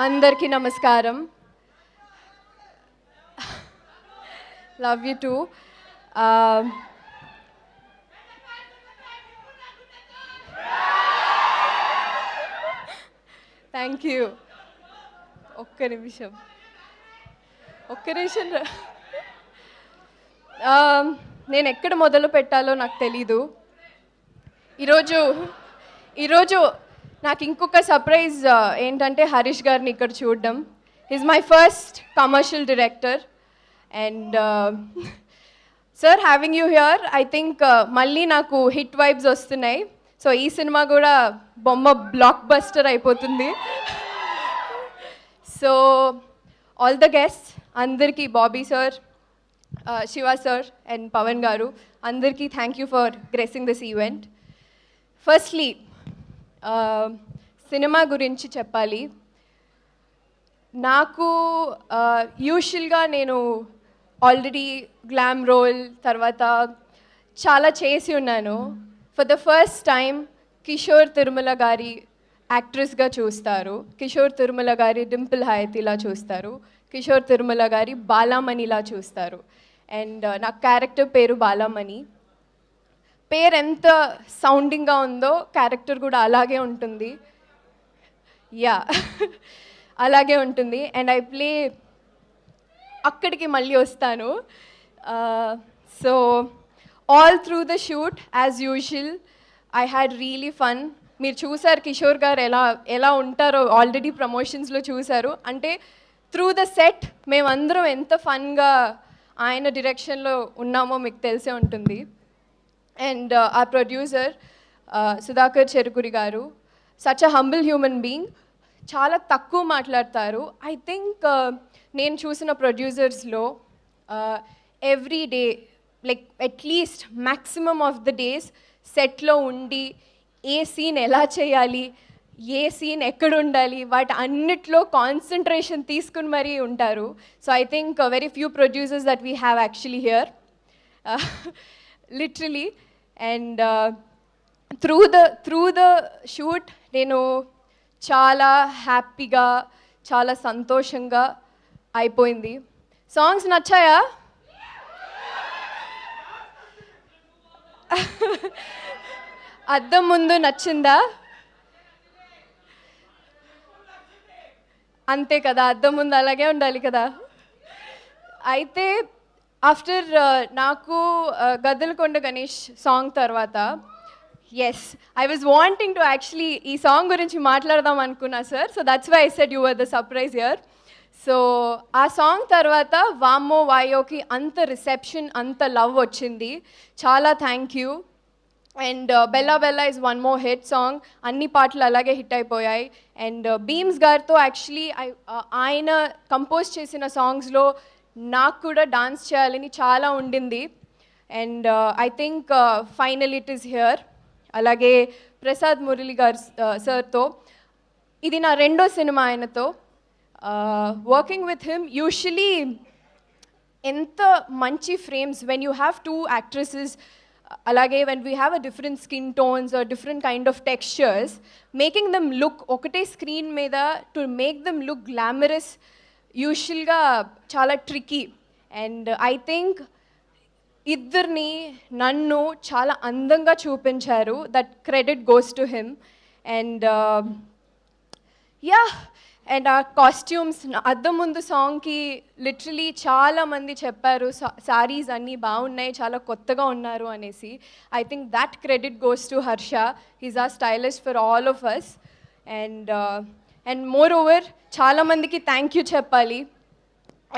అందరికీ నమస్కారం. Love you two. Thank you. ఒక్క నిమిషం. నేను ఎక్కడ మొదలు పెట్టాలో నాకు తెలీదు. ఈరోజు నాకు ఇంకొక సర్ప్రైజ్ ఏంటంటే హరీష్ గారిని ఇక్కడ చూడడం. Is my first commercial director and sir having you here I think మళ్ళీ నాకు హిట్ వైబ్స్ వస్తున్నాయి. సో ఈ సినిమా కూడా బొమ్మ బ్లాక్ బస్టర్ అయిపోతుంది. సో ఆల్ ద గెస్ట్ అందరికీ, Bobby sir, Shiva sir and Pavan గారు అందరికీ thank you for gracing this event. Firstly cinema గురించి చెప్పాలి. నాకు యూజువల్గా నేను ఆల్రెడీ గ్లామ్ రోల్ తర్వాత చాలా చేసి ఉన్నాను. For the first time Kishore Tirumala గారి యాక్ట్రెస్గా చూస్తారు, కిషోర్ తిరుమల గారి డింపుల్ హయతిలా చూస్తారు, కిషోర్ తిరుమల గారి బాలామణిలా చూస్తారు. అండ్ నా క్యారెక్టర్ పేరు బాలామణి. పేరు ఎంత సౌండింగ్గా ఉందో క్యారెక్టర్ కూడా అలాగే ఉంటుంది. యా అలాగే ఉంటుంది. అండ్ ఐ ప్లే అక్కడికి మళ్ళీ వస్తాను. So all through the shoot as usual I had really fun. మీరు చూసారు కిషోర్ గారు ఎలా ఉంటారో ఆల్రెడీ ప్రమోషన్స్లో చూసారు. అంటే త్రూ ద సెట్ మేమందరం ఎంత ఫన్గా ఆయన డైరెక్షన్లో ఉన్నామో మీకు తెలిసే ఉంటుంది. అండ్ ఆ ప్రొడ్యూసర్ సుధాకర్ చెరుకురి గారు such a humble human being. చాలా తక్కువ మాట్లాడతారు. ఐ థింక్ నేను చూసిన ప్రొడ్యూసర్స్లో every day like at least maximum of the days సెట్లో ఉండి ఏ సీన్ ఎలా చేయాలి, ఏ సీన్ ఎక్కడ ఉండాలి, వాటి అన్నిట్లో కాన్సన్ట్రేషన్ తీసుకుని మరీ ఉంటారు. So I think very few producers that we have actually here literally. And through the shoot నేను చాలా హ్యాపీగా చాలా సంతోషంగా అయిపోయింది. సాంగ్స్ నచ్చాయా? అద్దం ముందు నచ్చిందా? అంతే కదా, అద్దం ముందు అలాగే ఉండాలి కదా. అయితే ఆఫ్టర్ నాకు గద్దలకొండ గణేష్ సాంగ్ తర్వాత yes I was wanting to actually ఈ సాంగ్ గురించి మాట్లాడదాం అనుకున్నా sir. So that's why I said you were the surprise here. So ఆ సాంగ్ తర్వాత వామ్మో వాయోకి అంత రిసెప్షన్ అంత లవ్ వచ్చింది. చాలా thank you. And bella bella is one more hit song. అన్ని పాటలు అలాగే హిట్ అయిపోయాయి. అండ్ బీమ్స్ గారితో యాక్చువల్లీ ఆయన కంపోజ్ చేసిన సాంగ్స్లో నాకు కూడా డాన్స్ చేయాలని చాలా ఉండింది. And I think final it is here. అలాగే ప్రసాద్ మురళి గారు సార్తో ఇది నా రెండో సినిమా ఆయనతో వర్కింగ్ విత్ హిమ్. యూజువలీ ఎంత మంచి frames when you have two actresses, అలాగే when we have a different skin tones or different kind of textures, making them look ఒకటే స్క్రీన్ మీద to make them look glamorous యూజువల్గా చాలా tricky. And I think ఇద్దరిని నన్ను చాలా అందంగా చూపించారు. That credit goes to him. And yeah and ఆ కాస్ట్యూమ్స్ అద్దం ముందు సాంగ్కి లిటరలీ చాలామంది చెప్పారు సారీస్ అన్నీ బాగున్నాయి, చాలా కొత్తగా ఉన్నారు అనేసి. I think that credit goes to Harsha. He's our stylist for all of us. And more over చాలామందికి థ్యాంక్ యూ చెప్పాలి.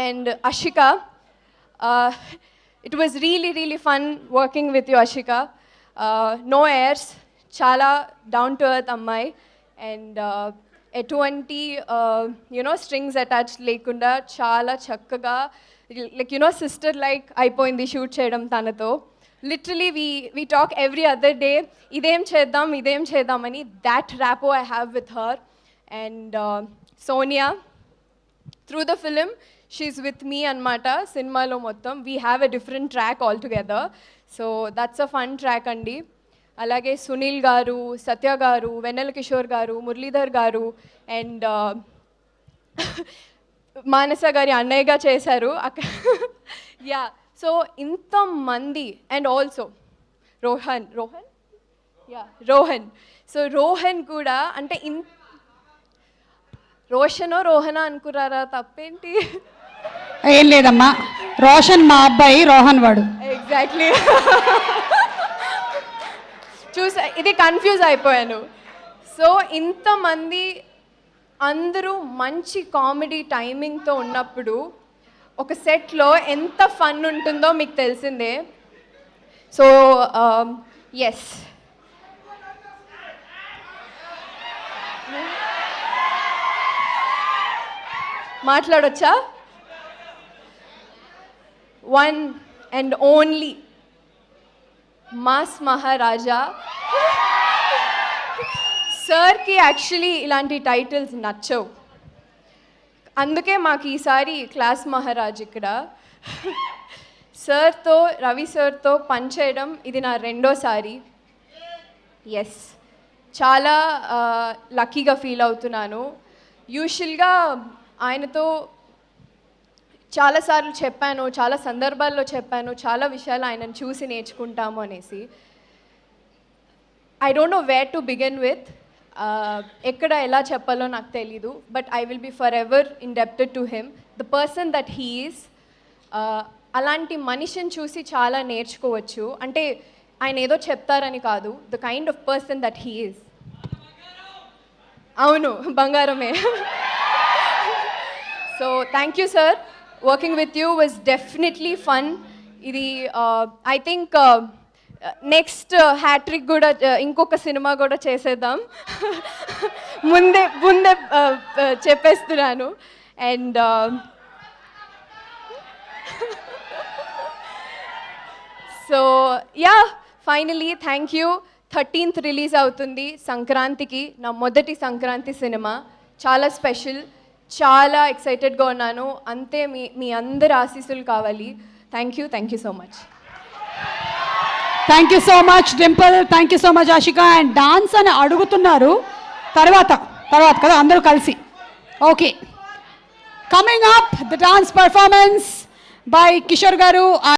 And Ashika, it was really fun working with you Ashika. No airs, చాలా డౌన్ టు ఎర్త్ అమ్మాయి. And ఎటువంటి strings attach లేకుండా చాలా చక్కగా like sister like అయిపోయింది shoot చేయడం తనతో. Literally we talk every other day, ఇదేం చేద్దామని. That rapport I have with her. And Sonia, through the film she's with me అనమాట. సినిమాలో మొత్తం we have a different track all together. So that's a fun track అండి. అలాగే సునీల్ గారు, సత్య గారు, వెన్నెల కిషోర్ గారు, మురళీధర్ గారు అండ్ మానస గారి అన్నయ్యగా చేశారు అక్కడ. యా, సో ఇంతమంది and also Rohan yeah Rohan. So Rohan కూడా అంటే రోహనా అనుకున్నారా? తప్పేంటి? ఏం లేదమ్మా, రోషన్ మా అబ్బాయి, రోహన్ వాడు. ఎగ్జాక్ట్లీ. చూసా, ఇది కన్ఫ్యూజ్ అయిపోయాను. సో ఇంతమంది అందరూ మంచి కామెడీ టైమింగ్తో ఉన్నప్పుడు ఒక సెట్లో ఎంత ఫన్ ఉంటుందో మీకు తెలిసిందే. సో ఎస్, మాట్లాడొచ్చా? One and only mass Maharaja సార్కి యాక్చువల్లీ ఇలాంటి టైటిల్స్ నచ్చవు, అందుకే మాకు ఈసారి క్లాస్ మహారాజ్ ఇక్కడ. సార్తో, రవి సార్తో పనిచేయడం ఇది నా రెండోసారి. ఎస్, చాలా లక్కీగా ఫీల్ అవుతున్నాను. యూజువల్గా ఆయనతో చాలాసార్లు చెప్పాను, చాలా సందర్భాల్లో చెప్పాను, చాలా విషయాలు ఆయనను చూసి నేర్చుకుంటాము అనేసి. I don't know where to begin with, ఎక్కడ ఎలా చెప్పాలో నాకు తెలీదు. But I will be forever indebted to him, the person that he is. అలాంటి మనిషిని చూసి చాలా నేర్చుకోవచ్చు. అంటే ఆయన ఏదో చెప్తారని కాదు, the kind of person that he is. అవును, బంగారమే. So thank you sir, working with you was definitely fun. ఇది ఐ థింక్ నెక్స్ట్ హ్యాట్రిక్ కూడా, ఇంకొక సినిమా కూడా చేసేద్దాం. ముందే చెప్పేస్తున్నాను. And so yeah, finally thank you. 13th release అవుతుంది సంక్రాంతికి, నా మొదటి సంక్రాంతి సినిమా. చాలా స్పెషల్, చాలా ఎక్సైటెడ్గా ఉన్నాను. అంతే మీ అందరి ఆశీస్సులు కావాలి. Thank you so much. Thank you so much Dimple, thank you so much Ashika. And dance అని అడుగుతున్నారు, తర్వాత కదా అందరూ కలిసి. Okay, coming up the dance performance by Kishore గారు.